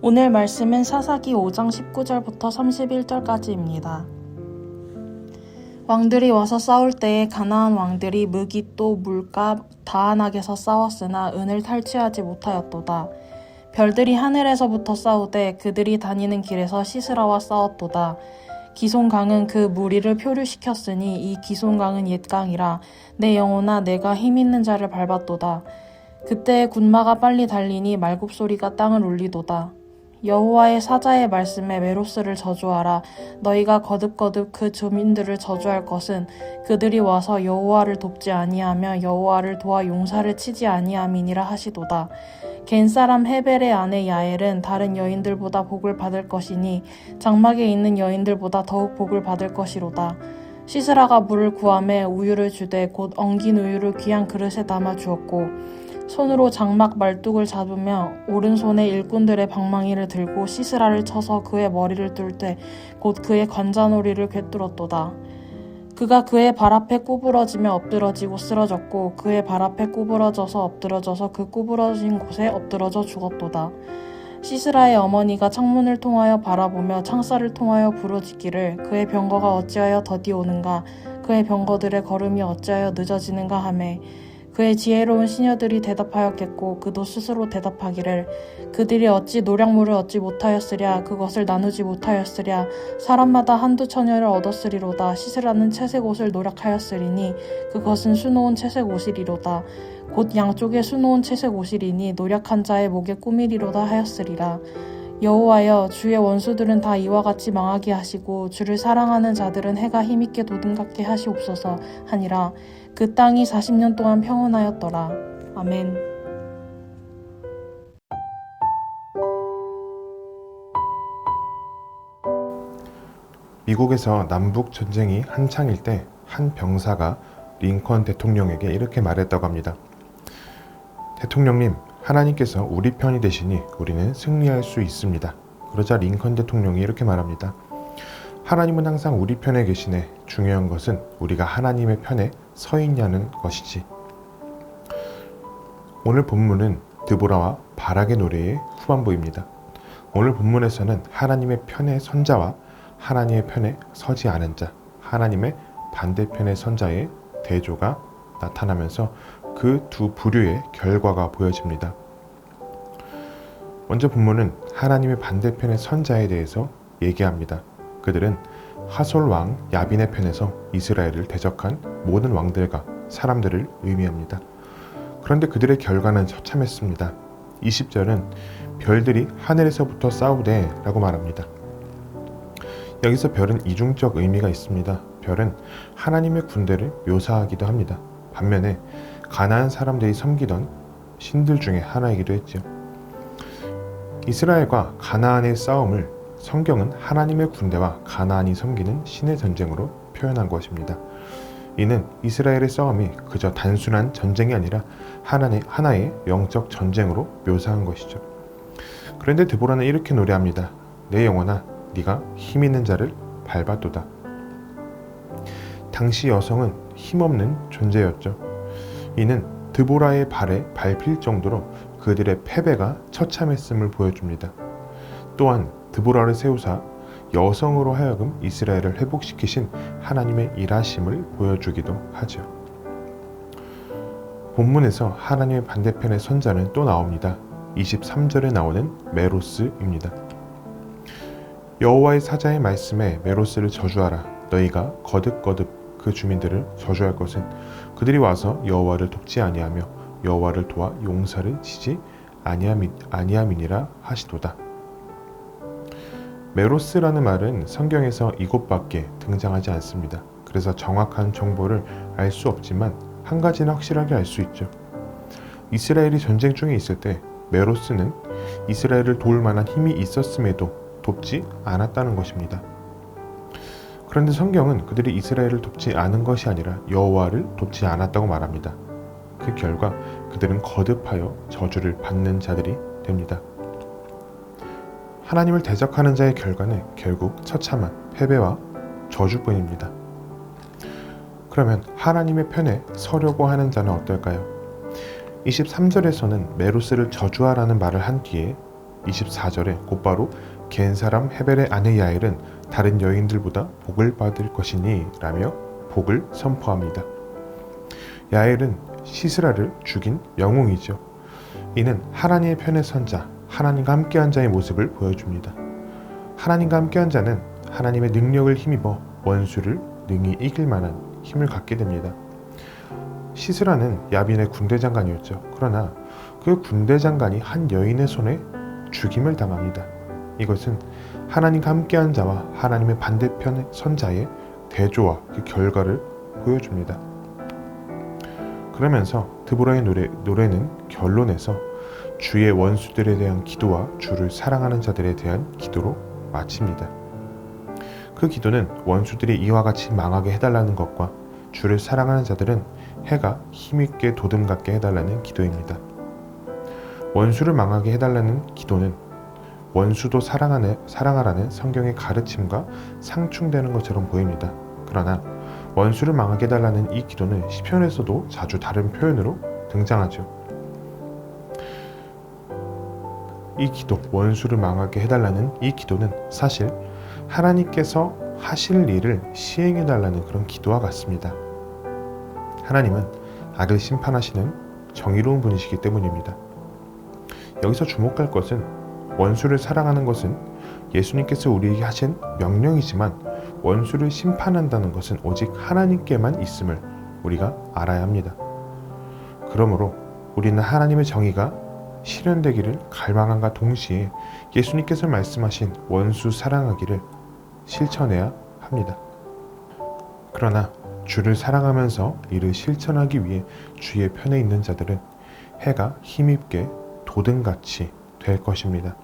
오늘 말씀은 사사기 5장 19절부터 31절까지입니다. 왕들이 와서 싸울 때에 가나안 왕들이 무깃도 물가 다안악에서 싸웠으나 은을 탈취하지 못하였도다. 별들이 하늘에서부터 싸우되 그들이 다니는 길에서 시스라와 싸웠도다. 기손강은 그 무리를 표류시켰으니 이 기손강은 옛강이라 내 영혼아 내가 힘있는 자를 밟았도다. 그때에 군마가 빨리 달리니 말굽소리가 땅을 울리도다. 여호와의 사자의 말씀에 메로스를 저주하라. 너희가 거듭거듭 그 주민들을 저주할 것은 그들이 와서 여호와를 돕지 아니하며 여호와를 도와 용사를 치지 아니함이니라 하시도다. 겐사람 헤벨의 아내 야엘은 다른 여인들보다 복을 받을 것이니 장막에 있는 여인들보다 더욱 복을 받을 것이로다. 시스라가 물을 구하매 우유를 주되 곧 엉긴 우유를 귀한 그릇에 담아 주었고 손으로 장막 말뚝을 잡으며 오른손에 일꾼들의 방망이를 들고 시스라를 쳐서 그의 머리를 뚫 때 곧 그의 관자놀이를 꿰뚫었도다. 그가 그의 발 앞에 구부러지며 엎드러지고 쓰러졌고 그의 발 앞에 구부러져서 엎드러져서 그 구부러진 곳에 엎드러져 죽었도다. 시스라의 어머니가 창문을 통하여 바라보며 창살을 통하여 부르짖기를 그의 병거가 어찌하여 더디오는가 그의 병거들의 걸음이 어찌하여 늦어지는가 하매 그의 지혜로운 시녀들이 대답하였겠고 그도 스스로 대답하기를 그들이 어찌 노략물을 얻지 못하였으랴 그것을 나누지 못하였으랴 사람마다 한두 처녀를 얻었으리로다. 시스라는 채색 옷을 노략하였으리니 그것은 수놓은 채색 옷이리로다. 곧 양쪽에 수놓은 채색 옷이리니 노략한 자의 목에 꾸미리로다 하였으리라. 여호와여 주의 원수들은 다 이와 같이 망하게 하시고 주를 사랑하는 자들은 해가 힘있게 도든갑게 하시옵소서 하니라. 그 땅이 40년 동안 평온하였더라. 아멘. 미국에서 남북 전쟁이 한창일 때 한 병사가 링컨 대통령에게 이렇게 말했다고 합니다. 대통령님, 하나님께서 우리 편이 되시니 우리는 승리할 수 있습니다. 그러자 링컨 대통령이 이렇게 말합니다. 하나님은 항상 우리 편에 계시네. 중요한 것은 우리가 하나님의 편에 서 있냐는 것이지. 오늘 본문은 드보라와 바락의 노래의 후반부입니다. 오늘 본문에서는 하나님의 편에 선 자와 하나님의 편에 서지 않은 자, 하나님의 반대편의 선 자의 대조가 나타나면서 그 두 부류의 결과가 보여집니다. 먼저 본문은 하나님의 반대편의 선자에 대해서 얘기합니다. 그들은 하솔 왕 야빈의 편에서 이스라엘을 대적한 모든 왕들과 사람들을 의미합니다. 그런데 그들의 결과는 처참했습니다. 20절은 별들이 하늘에서부터 싸우되 라고 말합니다. 여기서 별은 이중적 의미가 있습니다. 별은 하나님의 군대를 묘사하기도 합니다. 반면에 가나안 사람들이 섬기던 신들 중에 하나이기도 했죠. 이스라엘과 가나안의 싸움을 성경은 하나님의 군대와 가나안이 섬기는 신의 전쟁으로 표현한 것입니다. 이는 이스라엘의 싸움이 그저 단순한 전쟁이 아니라 하나의 영적 전쟁으로 묘사한 것이죠. 그런데 드보라는 이렇게 노래합니다. 내 영혼아 네가 힘있는 자를 밟았도다. 당시 여성은 힘없는 존재였죠. 이는 드보라의 발에 밟힐 정도로 그들의 패배가 처참했음을 보여줍니다. 또한 드보라를 세우사 여성으로 하여금 이스라엘을 회복시키신 하나님의 일하심을 보여주기도 하죠. 본문에서 하나님의 반대편의 선자는 또 나옵니다. 23절에 나오는 메로스입니다. 여호와의 사자의 말씀에 메로스를 저주하라. 너희가 거듭거듭 그 주민들을 저주할 것은 그들이 와서 여호와를 돕지 아니하며 여호와를 도와 용사를 치지 아니함이니라 하시도다. 메로스라는 말은 성경에서 이곳밖에 등장하지 않습니다. 그래서 정확한 정보를 알 수 없지만 한 가지는 확실하게 알 수 있죠. 이스라엘이 전쟁 중에 있을 때 메로스는 이스라엘을 도울 만한 힘이 있었음에도 돕지 않았다는 것입니다. 그런데 성경은 그들이 이스라엘을 돕지 않은 것이 아니라 여호와를 돕지 않았다고 말합니다. 그 결과 그들은 거듭하여 저주를 받는 자들이 됩니다. 하나님을 대적하는 자의 결과는 결국 처참한 패배와 저주뿐입니다. 그러면 하나님의 편에 서려고 하는 자는 어떨까요? 23절에서는 메로스를 저주하라는 말을 한 뒤에 24절에 곧바로 겐 사람 헤벨의 아내 야엘은 다른 여인들보다 복을 받을 것이니 라며 복을 선포합니다. 야엘은 시스라를 죽인 영웅이죠. 이는 하나님의 편에 선 자, 하나님과 함께한 자의 모습을 보여줍니다. 하나님과 함께한 자는 하나님의 능력을 힘입어 원수를 능히 이길 만한 힘을 갖게 됩니다. 시스라는 야빈의 군대 장관이었죠. 그러나 그 군대 장관이 한 여인의 손에 죽임을 당합니다. 이것은 하나님과 함께한 자와 하나님의 반대편에 선 자의 대조와 그 결과를 보여줍니다. 그러면서 드보라의 노래는 결론에서 주의 원수들에 대한 기도와 주를 사랑하는 자들에 대한 기도로 마칩니다. 그 기도는 원수들이 이와 같이 망하게 해달라는 것과 주를 사랑하는 자들은 해가 힘있게 도듬갑게 해달라는 기도입니다. 원수를 망하게 해달라는 기도는 원수도 사랑하라는 성경의 가르침과 상충되는 것처럼 보입니다. 그러나 원수를 망하게 해달라는 이 기도는 시편에서도 자주 다른 표현으로 등장하죠. 이 기도, 원수를 망하게 해달라는 이 기도는 사실 하나님께서 하실 일을 시행해달라는 그런 기도와 같습니다. 하나님은 악을 심판하시는 정의로운 분이시기 때문입니다. 여기서 주목할 것은 원수를 사랑하는 것은 예수님께서 우리에게 하신 명령이지만 원수를 심판한다는 것은 오직 하나님께만 있음을 우리가 알아야 합니다. 그러므로 우리는 하나님의 정의가 실현되기를 갈망함과 동시에 예수님께서 말씀하신 원수 사랑하기를 실천해야 합니다. 그러나 주를 사랑하면서 이를 실천하기 위해 주의 편에 있는 자들은 해가 힘있게 도든같이 될 것입니다.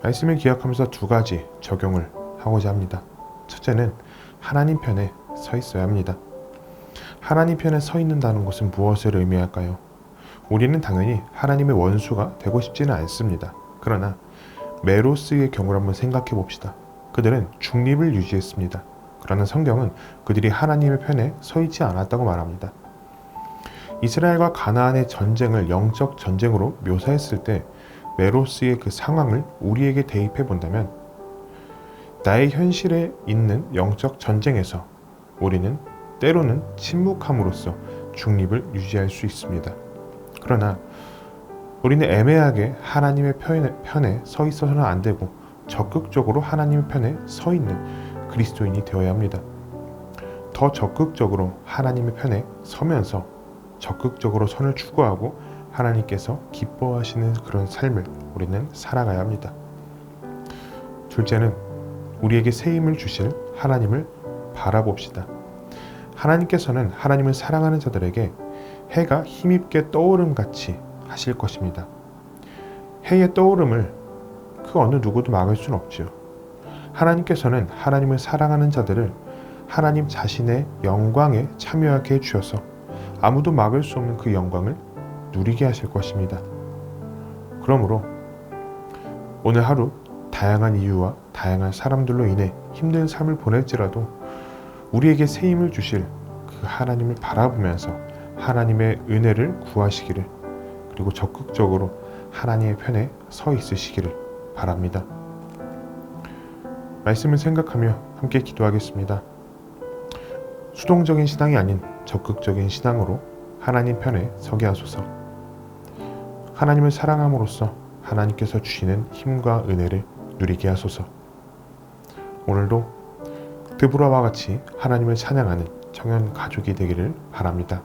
말씀을 기억하면서 두 가지 적용을 하고자 합니다. 첫째는 하나님 편에 서 있어야 합니다. 하나님 편에 서 있는다는 것은 무엇을 의미할까요? 우리는 당연히 하나님의 원수가 되고 싶지는 않습니다. 그러나 메로스의 경우를 한번 생각해 봅시다. 그들은 중립을 유지했습니다. 그러나 성경은 그들이 하나님의 편에 서 있지 않았다고 말합니다. 이스라엘과 가나안의 전쟁을 영적 전쟁으로 묘사했을 때 메로스의 그 상황을 우리에게 대입해 본다면 나의 현실에 있는 영적 전쟁에서 우리는 때로는 침묵함으로써 중립을 유지할 수 있습니다. 그러나 우리는 애매하게 하나님의 편에 서 있어서는 안 되고 적극적으로 하나님의 편에 서 있는 그리스도인이 되어야 합니다. 더 적극적으로 하나님의 편에 서면서 적극적으로 선을 추구하고 하나님께서 기뻐하시는 그런 삶을 우리는 살아가야 합니다. 둘째는 우리에게 새 힘을 주실 하나님을 바라봅시다. 하나님께서는 하나님을 사랑하는 자들에게 해가 힘있게 떠오름같이 하실 것입니다. 해의 떠오름을 그 어느 누구도 막을 수는 없지요. 하나님께서는 하나님을 사랑하는 자들을 하나님 자신의 영광에 참여하게 해주셔서 아무도 막을 수 없는 그 영광을 누리게 하실 것입니다. 그러므로 오늘 하루 다양한 이유와 다양한 사람들로 인해 힘든 삶을 보낼지라도 우리에게 새 힘을 주실 그 하나님을 바라보면서 하나님의 은혜를 구하시기를, 그리고 적극적으로 하나님의 편에 서 있으시기를 바랍니다. 말씀을 생각하며 함께 기도하겠습니다. 수동적인 신앙이 아닌 적극적인 신앙으로 하나님 편에 서게 하소서. 하나님을 사랑함으로써 하나님께서 주시는 힘과 은혜를 누리게 하소서. 오늘도 드보라와 같이 하나님을 찬양하는 청년 가족이 되기를 바랍니다.